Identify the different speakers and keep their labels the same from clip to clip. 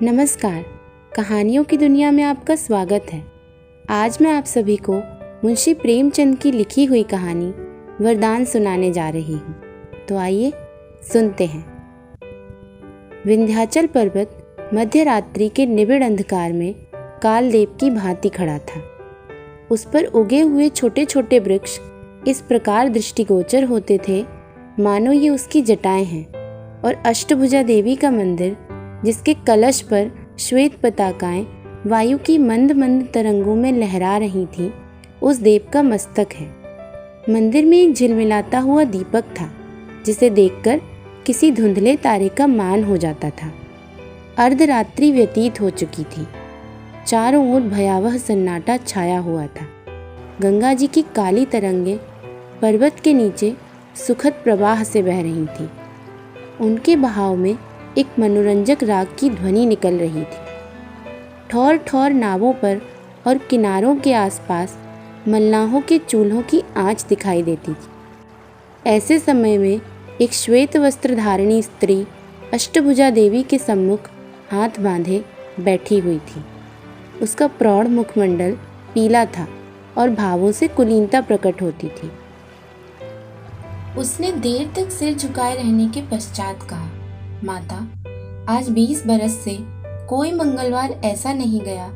Speaker 1: नमस्कार। कहानियों की दुनिया में आपका स्वागत है। आज मैं आप सभी को मुंशी प्रेमचंद की लिखी हुई कहानी वरदान सुनाने जा रही हूँ। तो आइए सुनते हैं। विंध्याचल पर्वत मध्य रात्रि के निबिड़ अंधकार में कालदेव की भांति खड़ा था। उस पर उगे हुए छोटे छोटे वृक्ष इस प्रकार दृष्टिगोचर होते थे मानो ये उसकी जटाएं हैं, और अष्टभुजा देवी का मंदिर जिसके कलश पर श्वेत पताकाएं वायु की मंद मंद तरंगों में लहरा रही थीं, उस देव का मस्तक है। मंदिर में एक झिलमिलाता हुआ दीपक था जिसे देखकर किसी धुंधले तारे का मान हो जाता था। अर्धरात्रि व्यतीत हो चुकी थी। चारों ओर भयावह सन्नाटा छाया हुआ था। गंगा जी की काली तरंगें पर्वत के नीचे सुखद प्रवाह से बह रही थी। उनके बहाव में एक मनोरंजक राग की ध्वनि निकल रही थी। ठौर ठौर नावों पर और किनारों के आसपास मल्लाहों के चूल्हों की आंच दिखाई देती थी। ऐसे समय में एक श्वेत वस्त्र धारिणी स्त्री अष्टभुजा देवी के सम्मुख हाथ बांधे बैठी हुई थी। उसका प्रौढ़ मुखमंडल पीला था और भावों से कुलीनता प्रकट होती थी। उसने देर तक सिर झुकाए रहने के पश्चात कहा, माता, आज 20 बरस से कोई मंगलवार ऐसा नहीं गया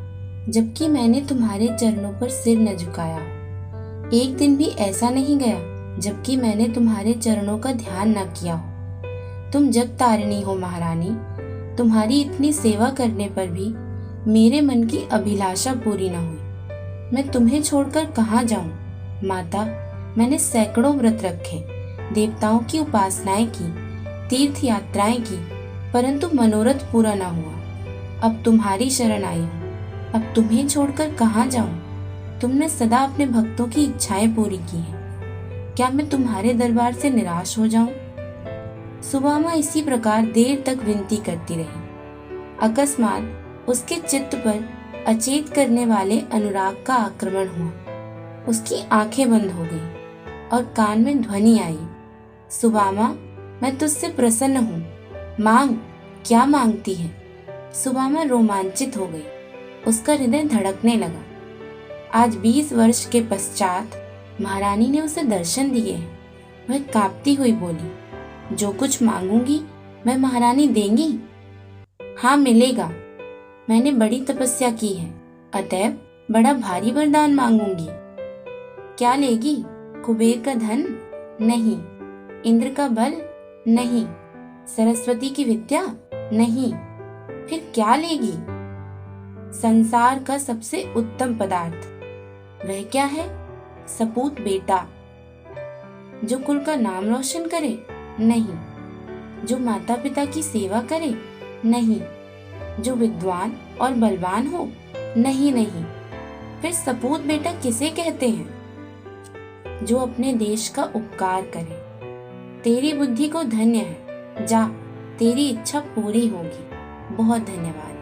Speaker 1: जबकि मैंने तुम्हारे चरणों पर सिर न झुकाया हो। एक दिन भी ऐसा नहीं गया जबकि मैंने तुम्हारे चरणों का ध्यान न किया हो। तुम जग तारिणी हो महारानी। तुम्हारी इतनी सेवा करने पर भी मेरे मन की अभिलाषा पूरी न हुई। मैं तुम्हें छोड़कर कहाँ जाऊं? माता, मैंने सैकड़ों व्रत रखे, देवताओं की उपासनाएं की, तीर्थ यात्राएं की, परंतु मनोरथ पूरा न हुआ। अब तुम्हारी शरण आई हूँ। अब तुम्हें छोड़कर कहाँ जाऊं? तुमने सदा अपने भक्तों की इच्छाएं पूरी की हैं। क्या मैं तुम्हारे दरबार से निराश हो जाऊं? सुबामा इसी प्रकार देर तक विनती करती रही। अकस्मात उसके चित्त पर अचेत करने वाले अनुराग का आक्रमण हुआ। उसकी आंखें बंद हो गई और कान में ध्वनि आई, सुबामा, मैं तुझसे प्रसन्न हूँ, मांग। क्या मांगती है? सुबामा रोमांचित हो गई। उसका हृदय धड़कने लगा। आज 20 वर्ष के पश्चात महारानी ने उसे दर्शन दिए हैं। वह कांपती हुई बोली, जो कुछ मांगूंगी मैं महारानी देंगी? हाँ, मिलेगा। मैंने बड़ी तपस्या की है, अतएव बड़ा भारी वरदान मांगूंगी। क्या लेगी? कुबेर का धन? नहीं। इंद्र का बल? नहीं। सरस्वती की विद्या? नहीं। फिर क्या लेगी? संसार का सबसे उत्तम पदार्थ। वह क्या है? सपूत बेटा। जो कुल का नाम रोशन करे? नहीं। जो माता पिता की सेवा करे? नहीं। जो विद्वान और बलवान हो? नहीं। फिर सपूत बेटा किसे कहते हैं? जो अपने देश का उपकार करे। तेरी बुद्धि को धन्य है। जा, तेरी इच्छा पूरी होगी। बहुत धन्यवाद।